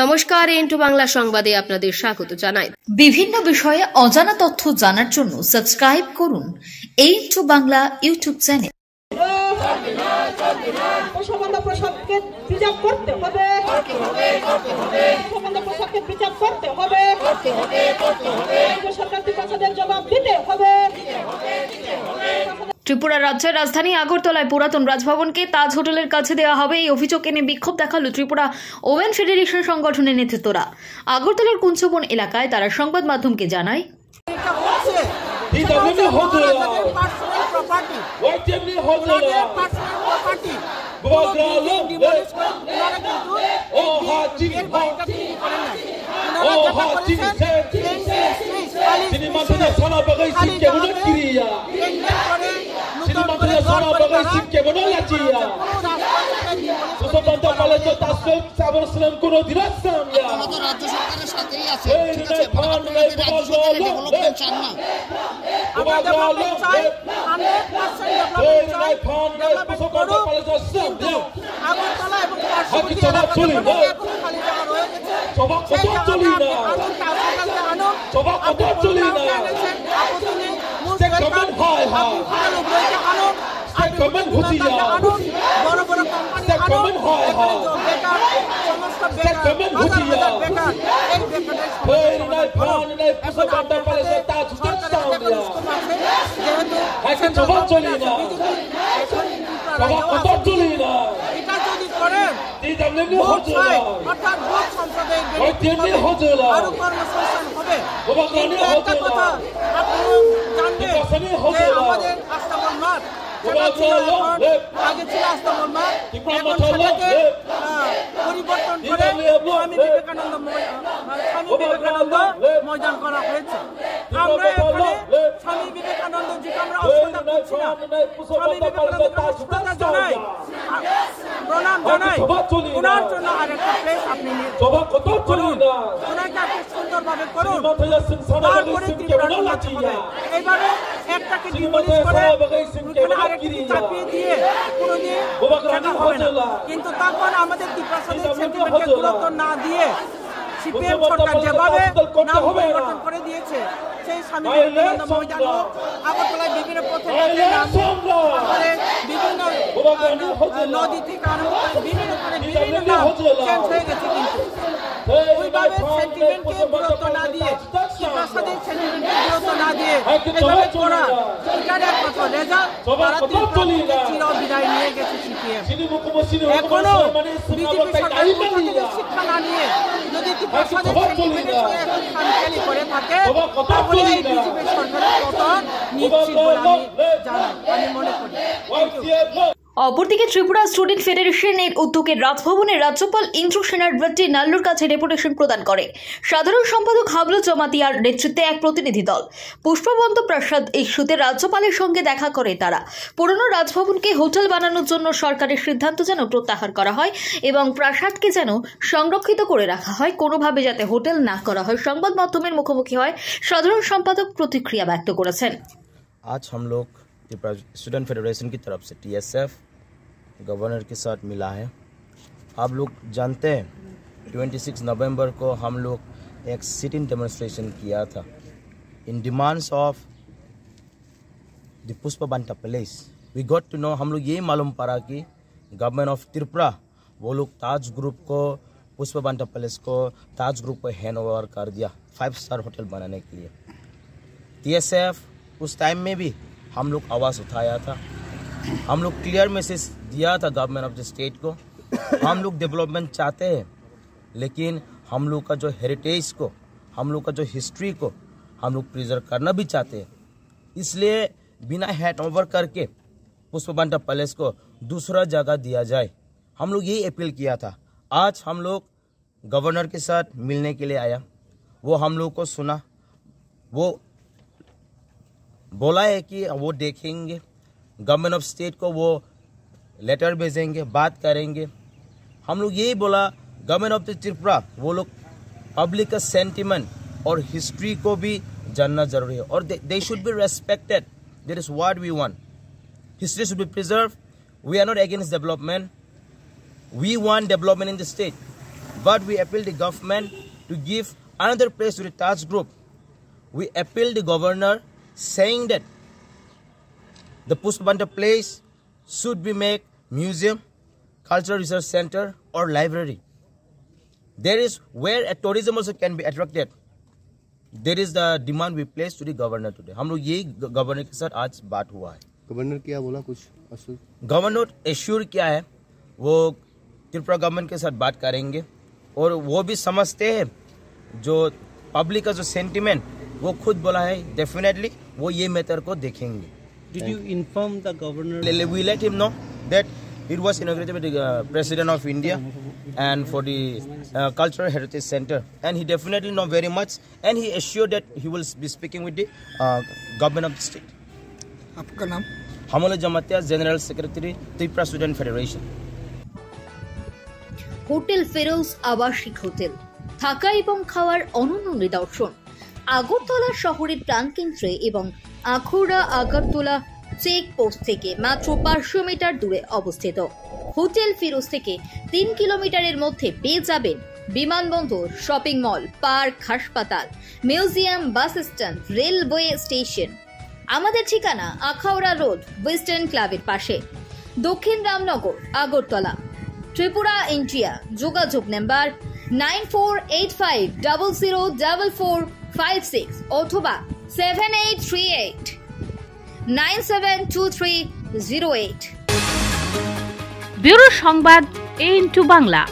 নমস্কার, ইন্টু বাংলা সংবাদে আপনাদের স্বাগত জানাই। বিভিন্ন বিষয়ে অজানা তথ্য জানার জন্য সাবস্ক্রাইব করুন into Bangla YouTube channel. Tripura রাজ্যের রাজধানী আগরতলায় পুরাতন রাজভবনকে তাজ হোটেলের কাছে দেওয়া হবে, এই অভিযোগ এনে বিক্ষোভ দেখালো ত্রিপুরা ওমেন ফেডারেশন সংগঠনের নেতৃত্বরা। আগরতলার কুঞ্চবন এলাকায় তারা সংবাদ মাধ্যমকে জানায়, ময়দান করা হয়েছে। আমরা এখানে স্বামী বিবেকানন্দজিকে আমরা অশ্রদ্ধা করছি না, স্বামী বিবেকানন্দকে জানাই, প্রণাম জানাই। ওনার জন্য আরেকটা প্লেস আপনি করুন, ওনাকে আপনি সুন্দরভাবে করুন, তারপরে ত্রিপুরার উন্নতি হবে। এইভাবে একটাকে ডিমোলিশ করে আরেকটি চাপিয়ে দিয়ে কোনোদিন দেখা হবে না। কিন্তু তখন আমাদের ত্রিপুরার সেন্টিমেন্টকে গুরুত্ব না দিয়ে সিপিএম সরকার যেভাবে নাম পরিবর্তন করে দিয়েছে, সেই স্বামী বিবেকানন্দ ময়দান হোক, আগরতলায় বিভিন্ন পথে বিভিন্ন নদী থেকে আরম্ভ করে বিভিন্ন নাম চেঞ্জ হয়ে গেছে, কিন্তু ওইভাবে সেন্টিমেন্টকে গুরুত্ব না দিয়ে, প্রাসাদের সেন্টিমেন্টকে গুরুত্ব না দিয়ে এভাবে করা, এটার একমাত্র রেজাল্ট তারা চির বিদায় নিয়ে গেছে সিপিএম। এখনো বিজেপি সরকার শিক্ষা না নিয়ে যদি প্রাসাদের সেন্টিমেন্টের সঙ্গে এখন খামখেয়ালি করে থাকে, তাহলে এই বিজেপি সরকারের পতন নিশ্চিত বলে আমি মনে করি। অপরদিকে ত্রিপুরা স্টুডেন্ট ফেডারেশনের উদ্যোগে রাজভবনে রাজ্যপাল ইন্দ্র সেনার রেড্ডি নাল্লুর কাছে ডেপুটেশন প্রদান করে। সাধারণ সম্পাদক হাবলু জমাতিয়ার নেতৃত্বে এক প্রতিনিধি দল পুষ্পবন্ত প্রাসাদ ইস্যুতে রাজ্যপালের সঙ্গে দেখা করে। তারা পুরনো রাজভবনকে হোটেল বানানোর জন্য সরকারের সিদ্ধান্ত যেন প্রত্যাহার করা হয় এবং প্রাসাদকে যেন সংরক্ষিত করে রাখা হয়, কোনোভাবে যাতে হোটেল না করা হয়। সংবাদ মাধ্যমের মুখোমুখি হয় সাধারণ সম্পাদক প্রতিক্রিয়া ব্যক্ত করেছেন। आज हम लोग स्टूडेंट फेडरेशन की तरफ से TSF गवर्नर के साथ मिला है। आप लोग जानते हैं 26 नवंबर को हम लोग एक सिटिंग डेमोन्स्ट्रेशन किया था in demands of the Pushpabanta palace. We got to know, हम लोग यही मालूम पड़ा कि गवर्नमेंट ऑफ त्रिपुरा वो लोग ताज ग्रुप को, पुष्पबंटा पैलेस को ताज ग्रुप को हैंड ओवर कर दिया 5 स्टार होटल बनाने के लिए। TSF उस टाइम में भी हम लोग आवाज़ उठाया था, हम लोग क्लियर मैसेज दिया था गवर्नमेंट ऑफ द स्टेट को। हम लोग डेवलपमेंट चाहते हैं, लेकिन हम लोग का जो हेरिटेज को, हम लोग का जो हिस्ट्री को हम लोग प्रिजर्व करना भी चाहते हैं। इसलिए बिना हैंड ओवर करके पुष्पबंटा पैलेस को दूसरा जगह दिया जाए, हम लोग यही अपील किया था। आज हम लोग गवर्नर के साथ मिलने के लिए आया, वो हम लोग को सुना, वो बोला है कि वो देखेंगे, गवर्नमेंट ऑफ स्टेट को वो लेटर भेजेंगे, बात करेंगे। हम लोग यही बोला गवर्नमेंट ऑफ द त्रिपुरा वो लोग पब्लिक का सेंटिमेंट और हिस्ट्री को भी जानना जरूरी है, और they should be respected. That is what we want. History should be preserve. We are not against development, we want development in the state. But we appeal the government to give another place to the Taj group. We appeal the governor saying that the Pushpabandha place should be made museum, cultural research center or library. There is where a tourism also can be attracted. There is the demand we place to the governor today. हम लोग यही governor के साथ आज बात हुआ है. Governor क्या बोला कुछ? गवर्नर एश्योर किया है वो त्रिपुरा गवर्नमेंट के साथ बात करेंगे और वो भी समझते हैं जो पब्लिक का जो सेंटिमेंट वो खुद बोला है डेफिनेटली वो ये मैटर को देखेंगे. Did you inform the governor? We let him know that it was inaugurated by the President of India and for the Cultural Heritage Center, and he definitely know very much, and he assured that he will be speaking with the government of the state. आपका नाम? Hamola Jamatia, general secretary, Tripura student federation. Hotel Feroz আবাসিক hotel, থাকা এবং খাওয়ার অনন্য নিদর্শন আগরতলা শহরের প্রাণকেন্দ্রে এবং আখৌড়া আগরতলা চেক পোস্ট থেকে মাত্র 500 মিটার দূরে অবস্থিত। হোটেল ফিরোজ থেকে 3 কিলোমিটারের মধ্যে পেয়ে যাবেন বিমানবন্দর, শপিং মল, পার্ক, হাসপাতাল, museum, bus stand, railway station. আমাদের ঠিকানা আখাউড়া রোড, ওয়েস্টার্ন ক্লাবের পাশে, দক্ষিণ রামনগর, আগরতলা, ত্রিপুরা, ইন্ডিয়া। যোগাযোগ নাম্বার 9485004456 অথবা 7838972308। ব্যুরো সংবাদ A into বাংলা।